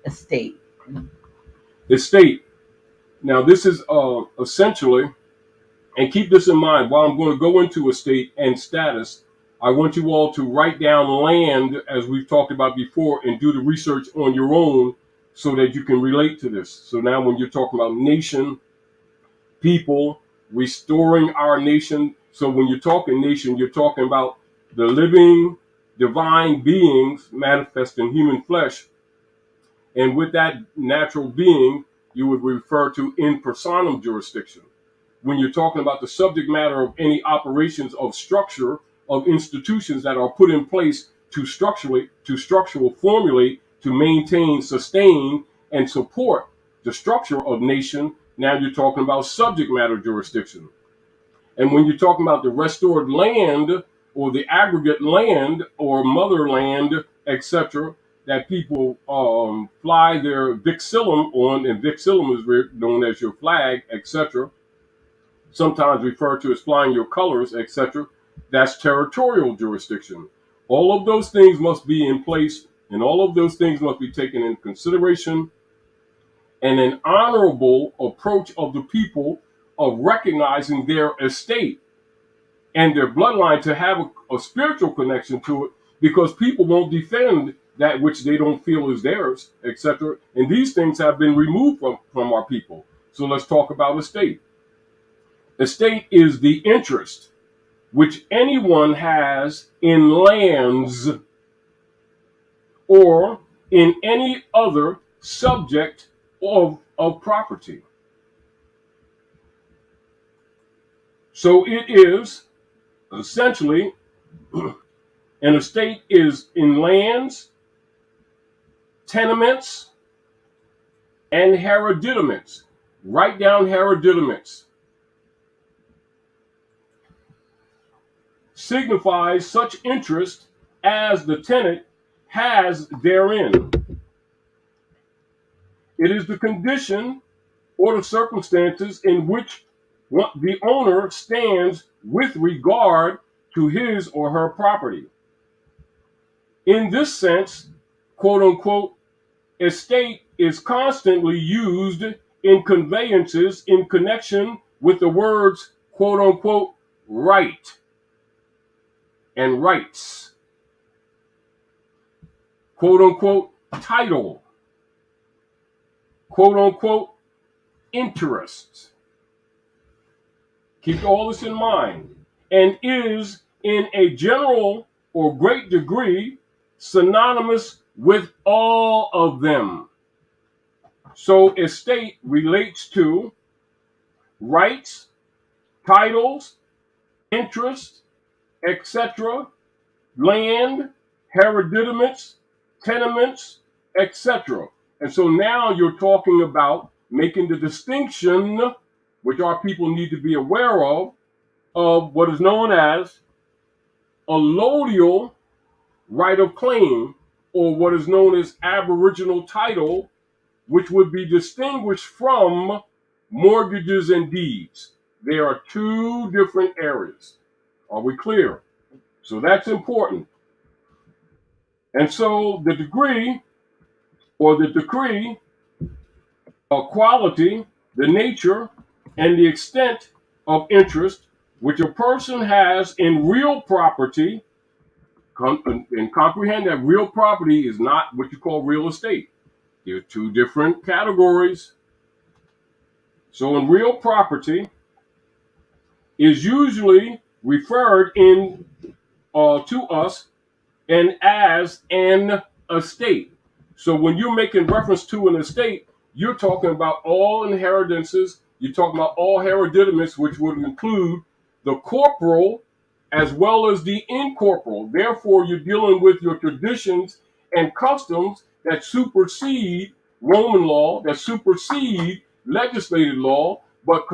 estate. Estate. Now, this is essentially, and keep this in mind while I'm going to go into estate and status. I want you all to write down land, as we've talked about before, and do the research on your own so that you can relate to this. So now, when you're talking about nation, people, restoring our nation. So when you're talking nation, you're talking about the living divine beings manifest in human flesh. And with that natural being, you would refer to in personam jurisdiction. When you're talking about the subject matter of any operations of structure of institutions that are put in place to structural formulate, to maintain, sustain, and support the structure of nation, now you're talking about subject matter jurisdiction. And when you're talking about the restored land or the aggregate land or motherland, etc., that people fly their vixillum on, and vixillum is known as your flag, etc., sometimes referred to as flying your colors, etc., that's territorial jurisdiction. All of those things must be in place, and all of those things must be taken into consideration, and an honorable approach of the people of recognizing their estate and their bloodline to have a spiritual connection to it, because people won't defend that which they don't feel is theirs, etc. And these things have been removed from our people. So let's talk about estate. Estate is the interest which anyone has in lands or in any other subject of property. So it is essentially an estate is in lands, tenements, and hereditaments. Write down hereditaments. Signifies such interest as the tenant has therein. It is the condition or the circumstances in which the owner stands with regard to his or her property. In this sense, quote unquote, estate is constantly used in conveyances in connection with the words, quote unquote, right and rights, quote unquote, title, quote unquote, interest. Keep all this in mind, and is in a general or great degree synonymous with all of them. So estate relates to rights, titles, interest, etc., land, hereditaments, tenements, etc. And so now you're talking about making the distinction, which our people need to be aware of what is known as allodial right of claim, or what is known as aboriginal title, which would be distinguished from mortgages and deeds. There are two different areas. Are we clear? So that's important. And so the degree or the decree of quality, the nature, and the extent of interest which a person has in real property, and comprehend that real property is not what you call real estate. There are two different categories. So in real property is usually referred in to us and as an estate. So when you're making reference to an estate, you're talking about all inheritances. You're talking about all hereditaments, which would include the corporal as well as the incorporeal. Therefore, you're dealing with your traditions and customs that supersede Roman law, that supersede legislated law, but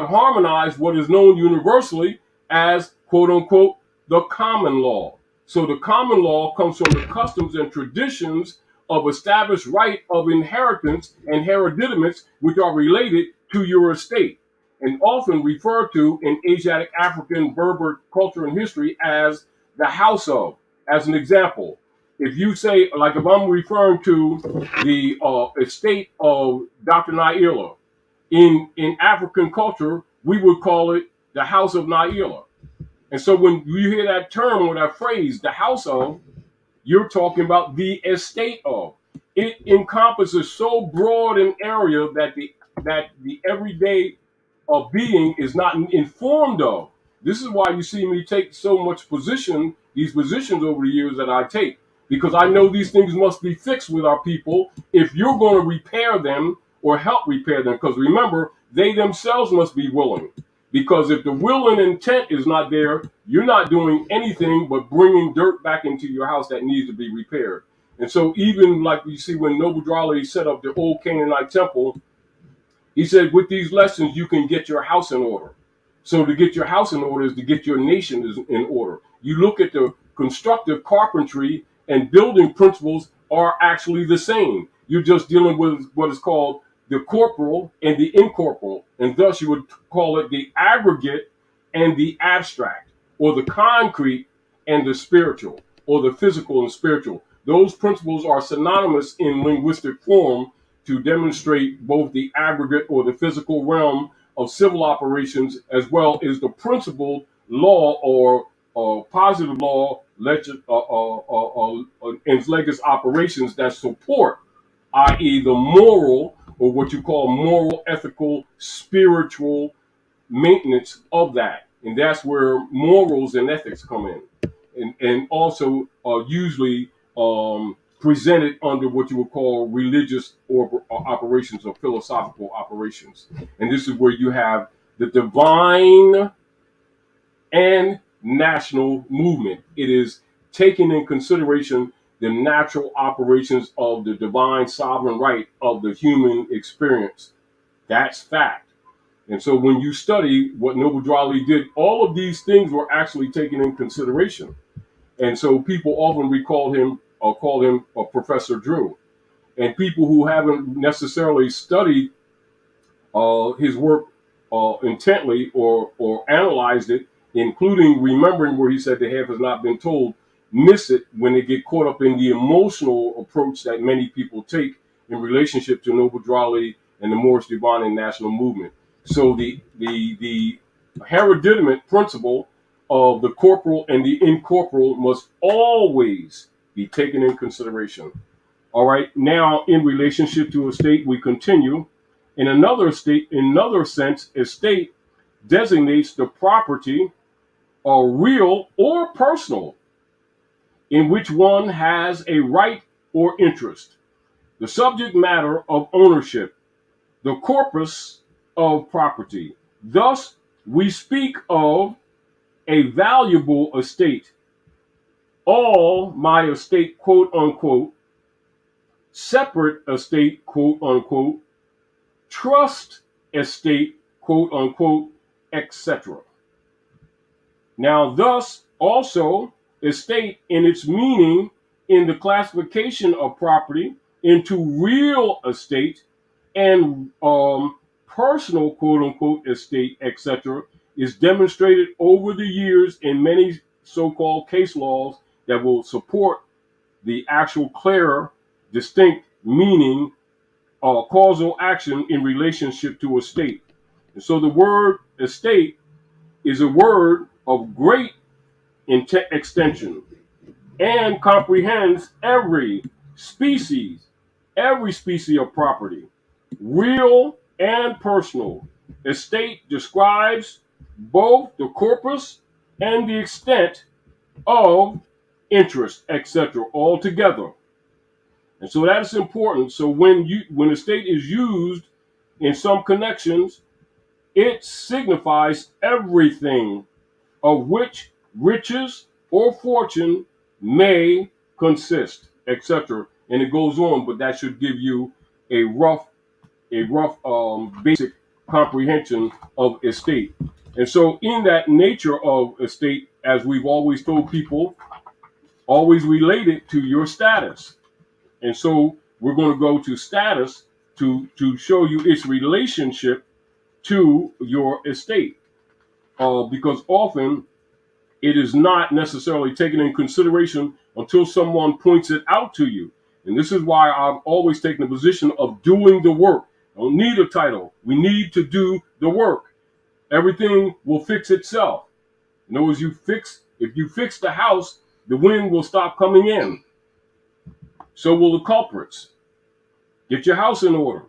harmonize what is known universally as, quote unquote, the common law. So the common law comes from the customs and traditions of established right of inheritance and hereditaments, which are related to your estate, and often referred to in Asiatic, African, Berber culture and history as the house of. As an example, if you say, like if I'm referring to the estate of Dr. Naila, in African culture, we would call it the house of Naila. And so when you hear that term or that phrase, the house of, you're talking about the estate of. It encompasses so broad an area that the everyday being is not informed of. This is why you see me take so much these positions over the years that I take, because I know these things must be fixed with our people if you're going to repair them or help repair them. Because remember, they themselves must be willing. Because if the will and intent is not there, you're not doing anything but bringing dirt back into your house that needs to be repaired. And so, even like you see when Noble Drawley set up the old Canaanite temple, he said, with these lessons, you can get your house in order. So to get your house in order is to get your nation in order. You look at the constructive carpentry and building principles are actually the same. You're just dealing with what is called the corporal and the incorporeal. And thus you would call it the aggregate and the abstract, or the concrete and the spiritual, or the physical and spiritual. Those principles are synonymous in linguistic form to demonstrate both the aggregate or the physical realm of civil operations, as well as the principled law or positive law and legacy operations that support, i.e., the moral or what you call moral, ethical, spiritual maintenance of that. And that's where morals and ethics come in. And also usually presented under what you would call religious or operations or philosophical operations. And this is where you have the divine and national movement. It is taking in consideration the natural operations of the divine sovereign right of the human experience. That's fact. And so when you study what Noble Drawley did, all of these things were actually taken in consideration. And so people often recall him or call him Professor Drew. And people who haven't necessarily studied his work intently or analyzed it, including remembering where he said the half has not been told, miss it when they get caught up in the emotional approach that many people take in relationship to Noble Drawley and the Moorish Divine and National Movement. So the hereditament principle of the corporal and the incorporeal must always be taken in consideration. All right. Now, in relationship to estate, we continue. In another sense, estate designates the property, real or personal, in which one has a right or interest, the subject matter of ownership, the corpus of property. Thus, we speak of a valuable estate, all my estate, quote unquote, separate estate, quote unquote, trust estate, quote unquote, etc. Now, thus, also, estate in its meaning in the classification of property into real estate and personal, quote unquote, estate, etc., is demonstrated over the years in many so-called case laws that will support the actual clear, distinct meaning causal action in relationship to estate. And so the word estate is a word of great extension and comprehends every species of property, real and personal. Estate describes both the corpus and the extent of interest, etc., all together. And so that is important. So when estate is used in some connections, it signifies everything of which riches or fortune may consist, etc. And it goes on, but that should give you a rough basic comprehension of estate. And so in that nature of estate, as we've always told people, always relate it to your status. And so we're going to go to status to show you its relationship to your estate. Because often it is not necessarily taken in consideration until someone points it out to you. And this is why I've always taken the position of doing the work. Don't need a title. We need to do the work. Everything will fix itself. In other words, if you fix the house, the wind will stop coming in. So will the culprits. Get your house in order.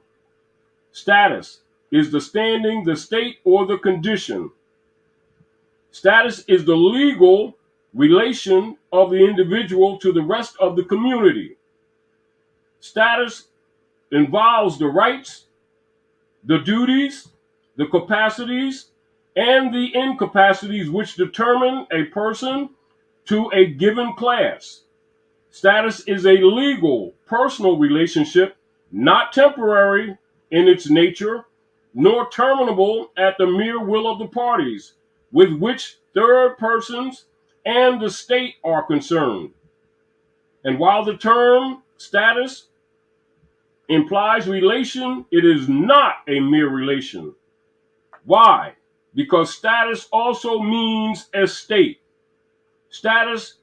Status is the standing, the state, or the condition. Status is the legal relation of the individual to the rest of the community. Status involves the rights, the duties, the capacities, and the incapacities which determine a person to a given class. Status is a legal, personal relationship, not temporary in its nature, nor terminable at the mere will of the parties, with which third persons and the state are concerned. And while the term status implies relation, it is not a mere relation. Why? Because status also means estate. Status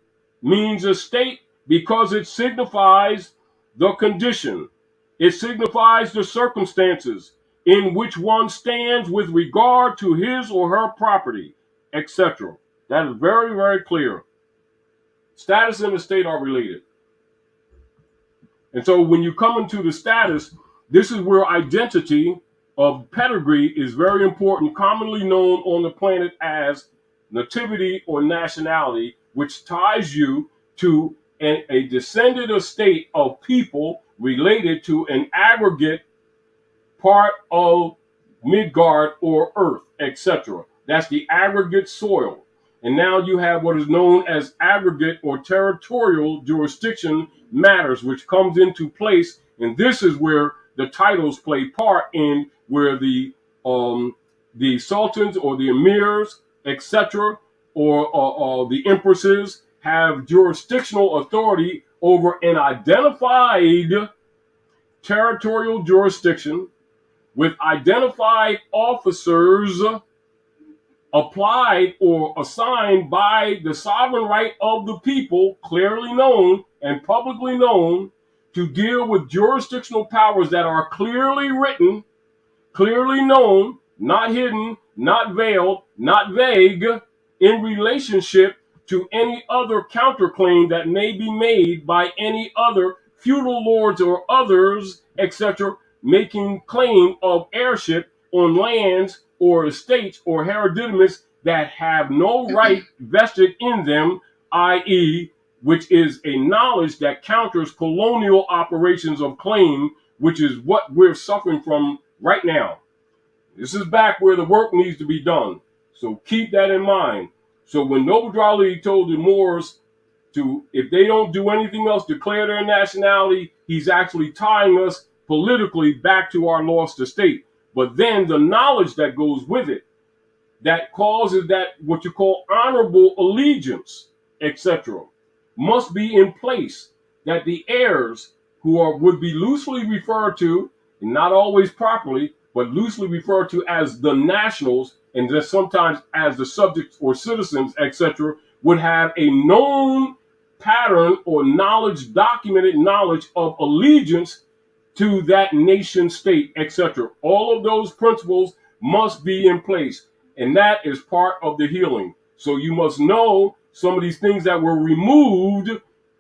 means estate because it signifies the condition. It signifies the circumstances in which one stands with regard to his or her property, etc. That is very, very clear. Status and estate are related. And so when you come into the status, this is where identity of pedigree is very important, commonly known on the planet as nativity or nationality, which ties you to a descended estate of people related to an aggregate part of Midgard or Earth, etc. That's the aggregate soil. And now you have what is known as aggregate or territorial jurisdiction matters, which comes into place. And this is where the titles play part in, where the sultans or the emirs, etc., or the empresses have jurisdictional authority over an identified territorial jurisdiction with identified officers applied or assigned by the sovereign right of the people, clearly known and publicly known, to deal with jurisdictional powers that are clearly written, clearly known, not hidden, not veiled, not vague, in relationship to any other counterclaim that may be made by any other feudal lords or others, etc., making claim of heirship on lands or estates or hereditaments that have no right vested in them, i.e., which is a knowledge that counters colonial operations of claim, which is what we're suffering from right now. This is back where the work needs to be done. So keep that in mind. So when Noble Ali told the Moors to, if they don't do anything else, declare their nationality, he's actually tying us politically back to our lost estate. But then the knowledge that goes with it, that causes that what you call honorable allegiance, etc., must be in place, that the heirs who would be loosely referred to, and not always properly, but loosely referred to as the nationals, and then sometimes as the subjects or citizens, etc., would have a known pattern or knowledge, documented knowledge of allegiance to that nation state, etc. All of those principles must be in place, and that is part of the healing. So you must know some of these things that were removed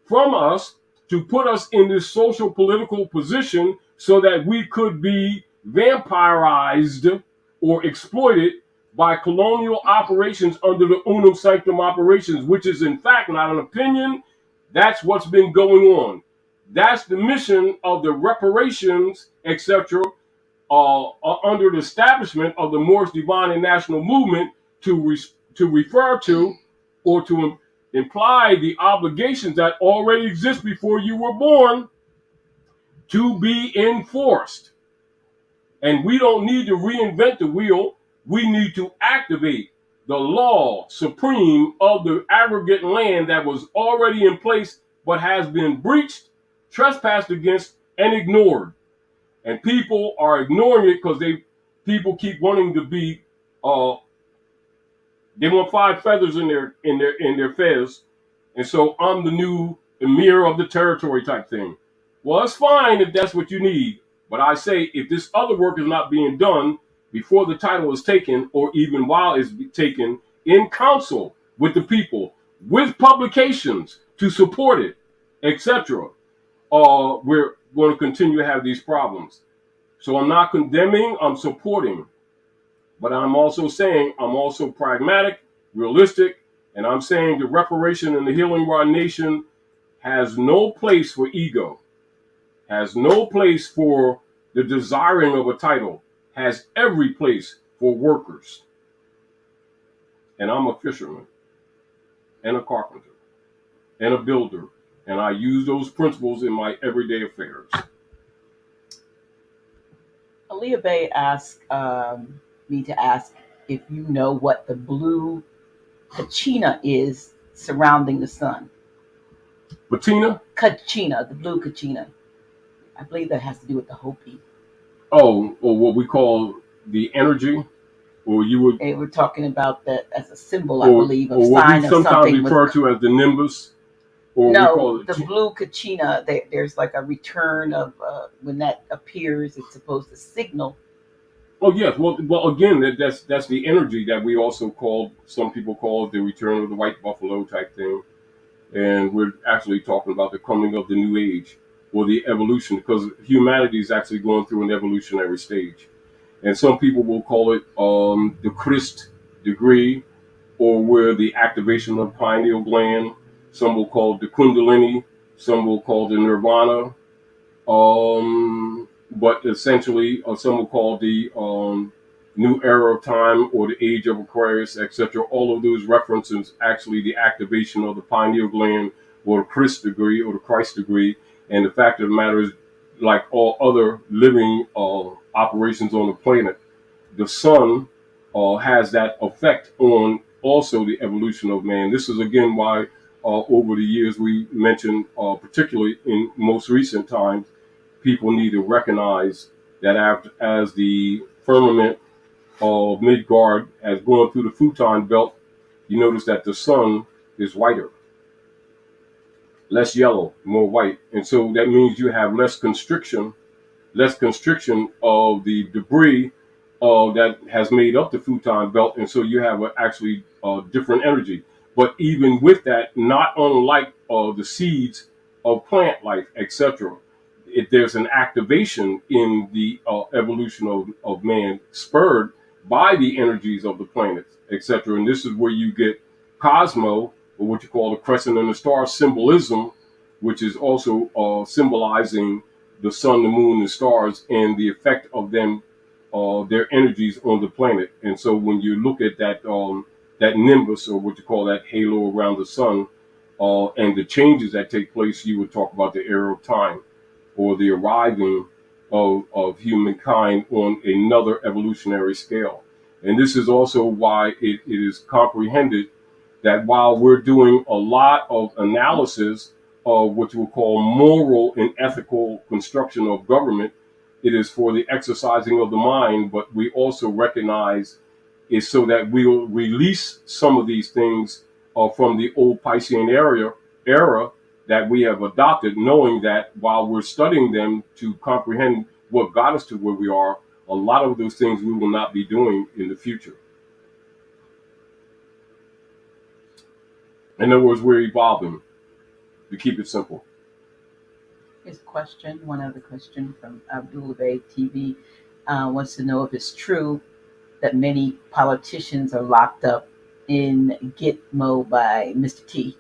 from us to put us in this social political position so that we could be vampirized or exploited by colonial operations under the unum sanctum operations, which is in fact not an opinion. That's what's been going on. That's the mission of the reparations, etc., under the establishment of the Moorish Divine and National Movement to refer to or to imply the obligations that already exist before you were born to be enforced. And we don't need to reinvent the wheel. We need to activate the law supreme of the aggregate land that was already in place but has been breached, trespassed against, and ignored. And people are ignoring it because people keep wanting to be they want 5 feathers in their fez. And so I'm the new emir of the territory type thing. Well, it's fine if that's what you need. But I say if this other work is not being done before the title is taken, or even while it's taken, in council with the people, with publications to support it, etc., we're going to continue to have these problems. So I'm not condemning, I'm supporting. But I'm also saying I'm also pragmatic, realistic, and I'm saying the reparation and the healing of our nation has no place for ego, has no place for the desiring of a title, has every place for workers. And I'm a fisherman and a carpenter and a builder, and I use those principles in my everyday affairs. Aaliyah Bay asked me to ask if you know what the blue kachina is surrounding the sun. Bettina? Kachina, the blue kachina. I believe that has to do with the Hopi. Oh, or what we call the energy, or you would, They were talking about that as a symbol, I believe, of or what we sign of sometimes something. refer to as the nimbus, or we call No, it the blue kachina. There's like a return of when that appears. It's supposed to signal. Oh yes, well again, that's the energy that we also call, some people call it the return of the white buffalo type thing, and we're actually talking about the coming of the new age or the evolution, because humanity is actually going through an evolutionary stage, and some people will call it the Christ degree, or where the activation of pineal gland. Some will call it the Kundalini. Some will call it the Nirvana. But essentially, some will call the new era of time or the age of Aquarius, etc. All of those references actually the activation of the pineal gland or the Christ degree or the Christ degree. And the fact of the matter is, like all other living operations on the planet, the sun has that effect on also the evolution of man. This is again why over the years we mentioned, particularly in most recent times, people need to recognize that after, as the firmament of Midgard has gone through the Futon belt, you notice that the sun is whiter, less yellow, more white. And so that means you have less constriction of the debris that has made up the Futon belt. And so you have actually different energy. But even with that, not unlike the seeds of plant life, etc., there's an activation in the evolution of man spurred by the energies of the planets, etc. And this is where you get Cosmo, or what you call the crescent and the star symbolism, which is also symbolizing the sun, the moon, the stars, and the effect of them, their energies on the planet. And so when you look at that nimbus, or what you call that halo around the sun, and the changes that take place, you would talk about the era of time, or the arriving of humankind on another evolutionary scale. And this is also why it is comprehended that while we're doing a lot of analysis of what we'll call moral and ethical construction of government, it is for the exercising of the mind, but we also recognize is so that we'll release some of these things from the old Piscean era that we have adopted, knowing that while we're studying them to comprehend what got us to where we are, a lot of those things we will not be doing in the future. In other words, we're evolving, to keep it simple. Here's a question, one other question from Abdul Bay TV. Wants to know if it's true that many politicians are locked up in Gitmo by Mr. T.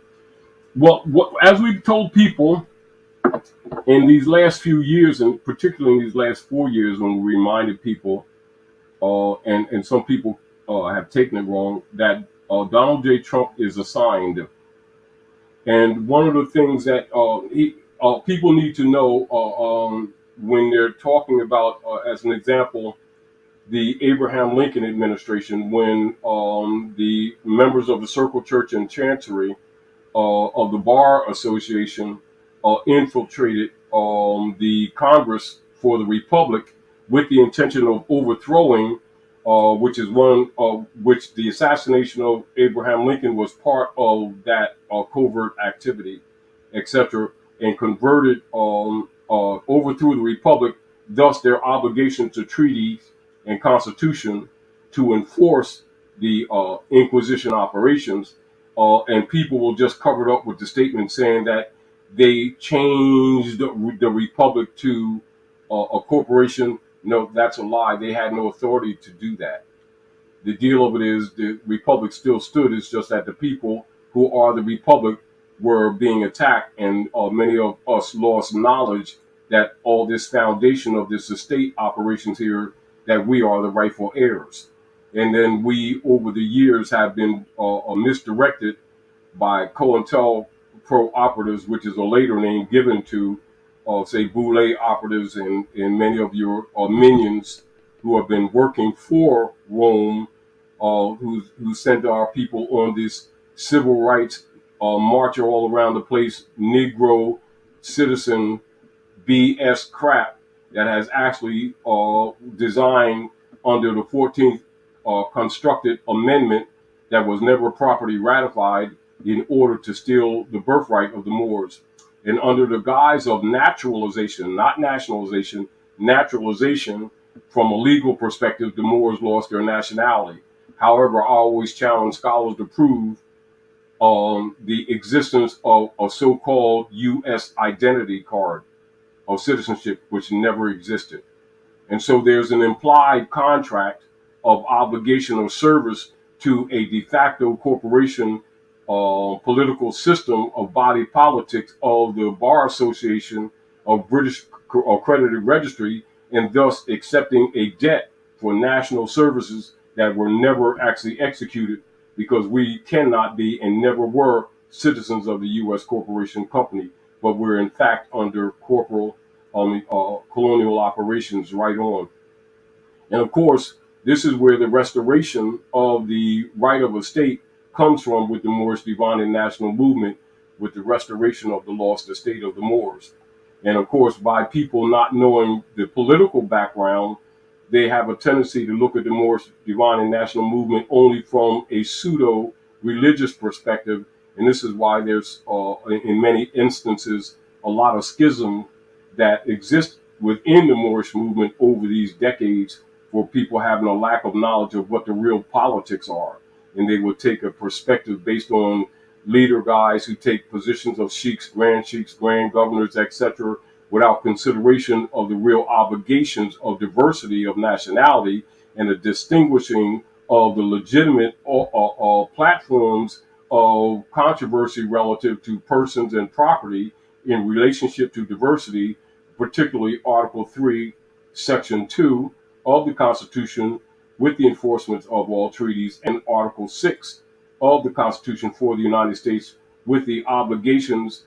Well, as we've told people in these last few years, and particularly in these last 4 years, when we reminded people, and some people have taken it wrong, that Donald J. Trump is assigned. And one of the things that people need to know when they're talking about, as an example, the Abraham Lincoln administration, when the members of the Circle Church and Chancery of the Bar Association infiltrated the Congress for the Republic with the intention of overthrowing, which is one of which the assassination of Abraham Lincoln was part of that covert activity. etc., and converted overthrew the republic. Thus, their obligation to treaties and constitution to enforce the Inquisition operations, and people will just cover it up with the statement saying that they changed the republic to a corporation. No, that's a lie. They had no authority to do that. The deal of it is the republic still stood. It's just that the people who are the republic were being attacked, and many of us lost knowledge that all this foundation of this estate operations here, that we are the rightful heirs. And then we, over the years, have been misdirected by COINTELPRO operatives, which is a later name given to, say, Boule operatives and many of your minions who have been working for Rome, who sent our people on this civil rights march all around the place, Negro citizen BS crap that has actually designed under the 14th constructed amendment that was never properly ratified in order to steal the birthright of the Moors. And under the guise of naturalization, not nationalization, naturalization, from a legal perspective, the Moors lost their nationality. However, I always challenge scholars to prove the existence of a so-called U.S. identity card of citizenship, which never existed. And so there's an implied contract of obligation of service to a de facto corporation political system of body politics of the Bar Association of British Accredited Registry, and thus accepting a debt for national services that were never actually executed, because we cannot be and never were citizens of the U.S. corporation company, but we're in fact under corporal colonial operations right on. And of course, this is where the restoration of the right of estate comes from with the Moorish Divan and National Movement, with the restoration of the lost estate of the Moors. And of course, by people not knowing the political background, they have a tendency to look at the Moorish Divan and National Movement only from a pseudo religious perspective. And this is why there's, in many instances, a lot of schism that exists within the Moorish movement over these decades, for people having a lack of knowledge of what the real politics are. And they would take a perspective based on leader guys who take positions of sheiks, grand governors, etc., without consideration of the real obligations of diversity of nationality and the distinguishing of the legitimate platforms of controversy relative to persons and property in relationship to diversity, particularly Article 3, Section 2 of the Constitution, with the enforcement of all treaties, and Article 6 of the Constitution for the United States, with the obligations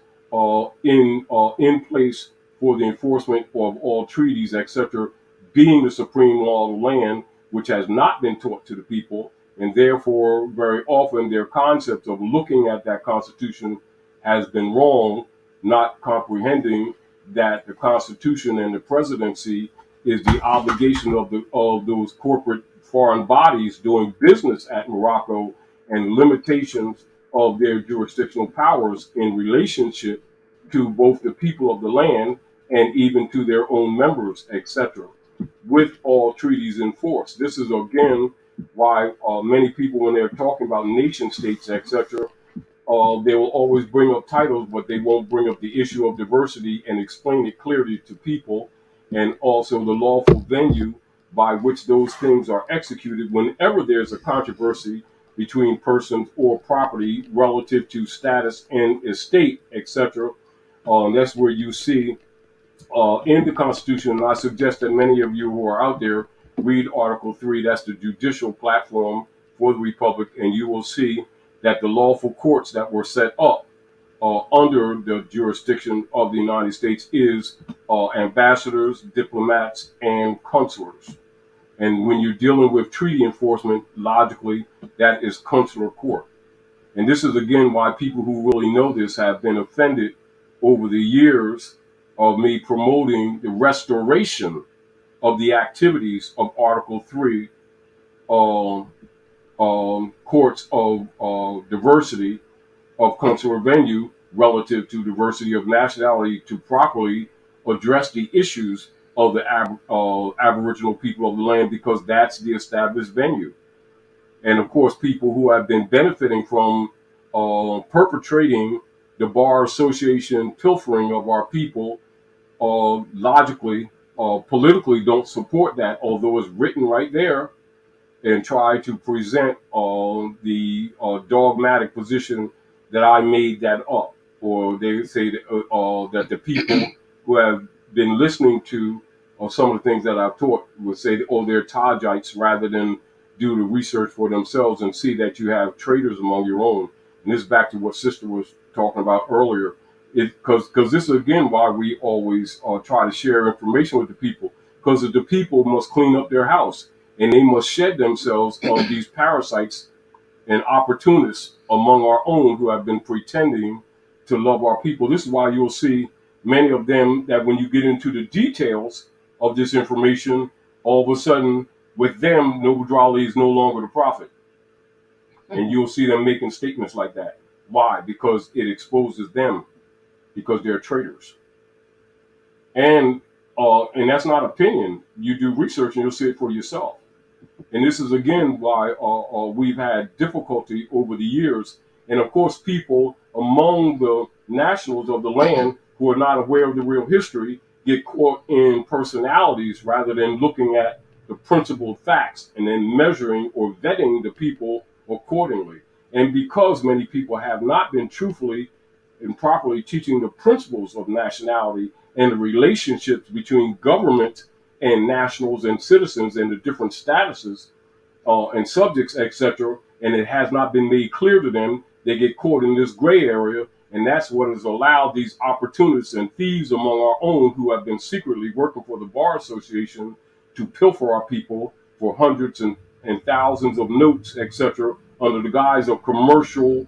in place for the enforcement of all treaties, etc., being the supreme law of the land, which has not been taught to the people. And therefore, very often, their concept of looking at that Constitution has been wrong, not comprehending that the Constitution and the presidency is the obligation of those corporate foreign bodies doing business at Morocco, and limitations of their jurisdictional powers in relationship to both the people of the land and even to their own members, etc., with all treaties in force. This is again why many people, when they're talking about nation states, etc., they will always bring up titles, but they won't bring up the issue of diversity and explain it clearly to people, and also the lawful venue by which those things are executed whenever there's a controversy between persons or property relative to status and estate, etc. That's where you see in the Constitution, and I suggest that many of you who are out there read Article 3, that's the judicial platform for the Republic, and you will see that the lawful courts that were set up under the jurisdiction of the United States is ambassadors, diplomats, and consulars. And when you're dealing with treaty enforcement, logically, that is consular court. And this is again why people who really know this have been offended over the years of me promoting the restoration of the activities of Article 3 courts of diversity of consular venue, relative to diversity of nationality to properly address the issues of the Aboriginal people of the land, because that's the established venue. And of course, people who have been benefiting from perpetrating the Bar Association pilfering of our people, logically, politically don't support that, although it's written right there, and try to present the dogmatic position that I made that up, or they say that the people who have been listening to some of the things that I've taught would say, oh, they're Tajites, rather than do the research for themselves and see that you have traitors among your own. And this is back to what Sister was talking about earlier. Because this is again why we always try to share information with the people, because the people must clean up their house, and they must shed themselves of these parasites and opportunists among our own who have been pretending to love our people. This is why you'll see many of them that when you get into the details of this information, all of a sudden with them, Noble Drawley is no longer the prophet. And you'll see them making statements like that. Why? Because it exposes them, because they're traitors. And that's not opinion. You do research and you'll see it for yourself. And this is again why we've had difficulty over the years. And of course, people among the nationals of the land who are not aware of the real history get caught in personalities rather than looking at the principled facts and then measuring or vetting the people accordingly. And because many people have not been truthfully and properly teaching the principles of nationality and the relationships between government and nationals and citizens and the different statuses and subjects, etc., and it has not been made clear to them, they get caught in this gray area. And that's what has allowed these opportunists and thieves among our own who have been secretly working for the Bar Association to pilfer our people for hundreds and thousands of notes, etc., under the guise of commercial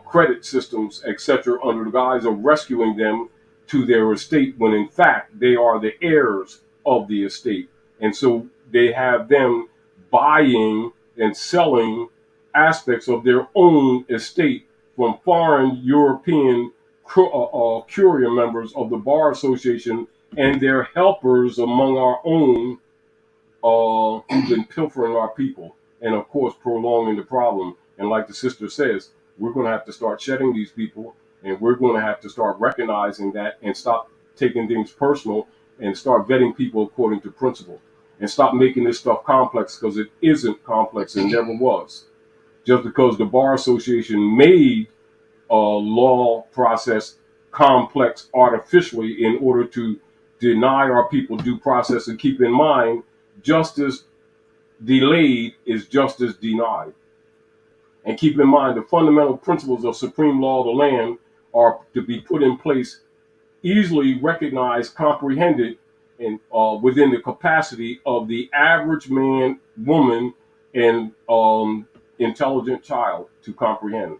credit systems, etc., under the guise of rescuing them to their estate, when in fact they are the heirs of the estate. And so they have them buying and selling aspects of their own estate from foreign European curia members of the Bar Association and their helpers among our own who've been pilfering our people and, of course, prolonging the problem. And like the sister says, we're going to have to start shedding these people, and we're going to have to start recognizing that and stop taking things personal and start vetting people according to principle and stop making this stuff complex, because it isn't complex and never was. Just because the Bar Association made a law process complex artificially in order to deny our people due process, and keep in mind, justice delayed is justice denied. And keep in mind, the fundamental principles of supreme law of the land are to be put in place, easily recognized, comprehended, and within the capacity of the average man, woman, and intelligent child to comprehend.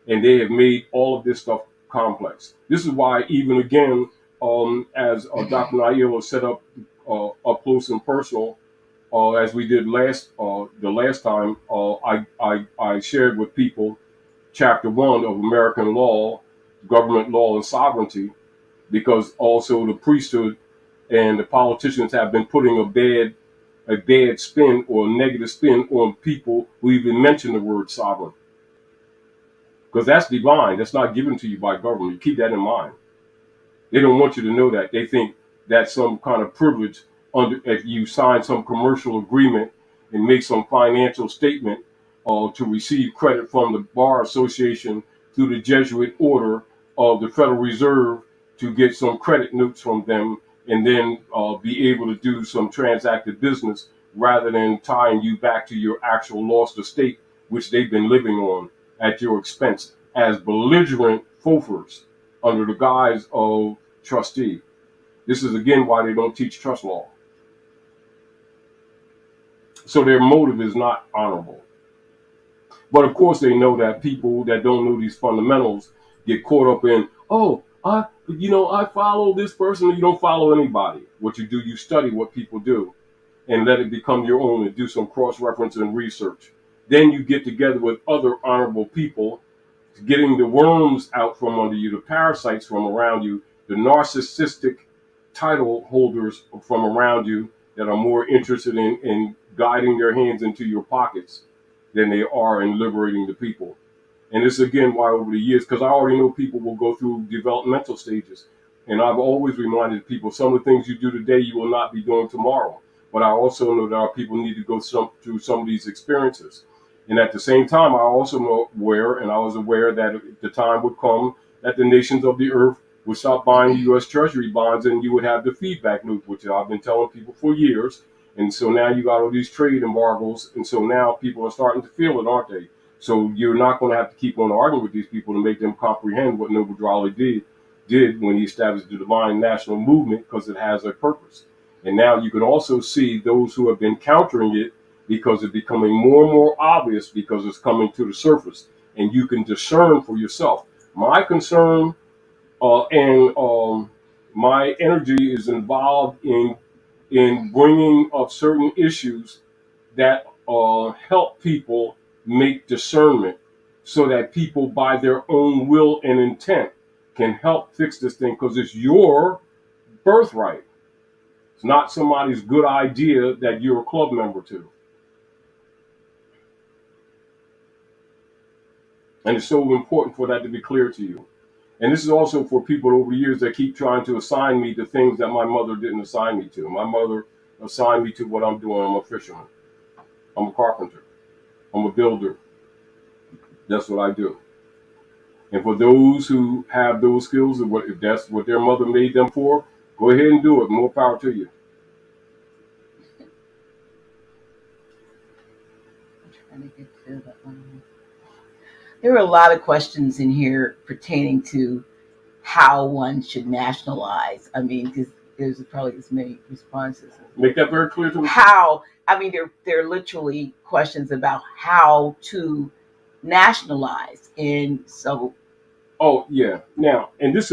And they have made all of this stuff complex. This is why, even again, as Dr. Naila set up close and personal, as we did the last time, I shared with people Chapter 1 of American Law, Government Law and Sovereignty, because also the priesthood and the politicians have been putting a bad spin or a negative spin on people who even mention the word sovereign. Because that's divine. That's not given to you by government. You keep that in mind. They don't want you to know that. They think that's some kind of privilege if you sign some commercial agreement and make some financial statement to receive credit from the Bar Association through the Jesuit order of the Federal Reserve, to get some credit notes from them, and then be able to do some transacted business rather than tying you back to your actual lost estate, which they've been living on at your expense as belligerent fofers under the guise of trustee. This is again why they don't teach trust law. So their motive is not honorable. But of course they know that people that don't know these fundamentals get caught up in, oh, I follow this person. You don't follow anybody. What you do, you study what people do and let it become your own, and do some cross-reference and research. Then you get together with other honorable people getting the worms out from under you, the parasites from around you, the narcissistic title holders from around you that are more interested in guiding their hands into your pockets than they are in liberating the people. And this is again why over the years, because I already know people will go through developmental stages. And I've always reminded people some of the things you do today, you will not be doing tomorrow. But I also know that our people need to go through some of these experiences. And at the same time, I also know aware, and I was aware that the time would come that the nations of the earth would stop buying U.S. Treasury bonds, and you would have the feedback loop, which I've been telling people for years. And so now you got all these trade embargoes, and so now people are starting to feel it, aren't they? So you're not going to have to keep on arguing with these people to make them comprehend what Noble Drawley did when he established the Divine National Movement, because it has a purpose. And now you can also see those who have been countering it, because it's becoming more and more obvious, because it's coming to the surface, and you can discern for yourself. My concern and my energy is involved in bringing up certain issues that help people make discernment, so that people, by their own will and intent, can help fix this thing, because it's your birthright. It's not somebody's good idea that you're a club member to. And it's so important for that to be clear to you. And this is also for people over the years that keep trying to assign me to things that my mother didn't assign me to. My mother assigned me to what I'm doing. I'm a fisherman. I'm a carpenter. I'm a builder. That's what I do. And for those who have those skills, and if that's what their mother made them for, go ahead and do it. More power to you. I'm trying to get to that one. There were a lot of questions in here pertaining to how one should nationalize. I mean, because there's probably as many responses. Make that very clear to me. How? I mean, they're literally questions about how to nationalize, and so. Oh yeah. Now, and this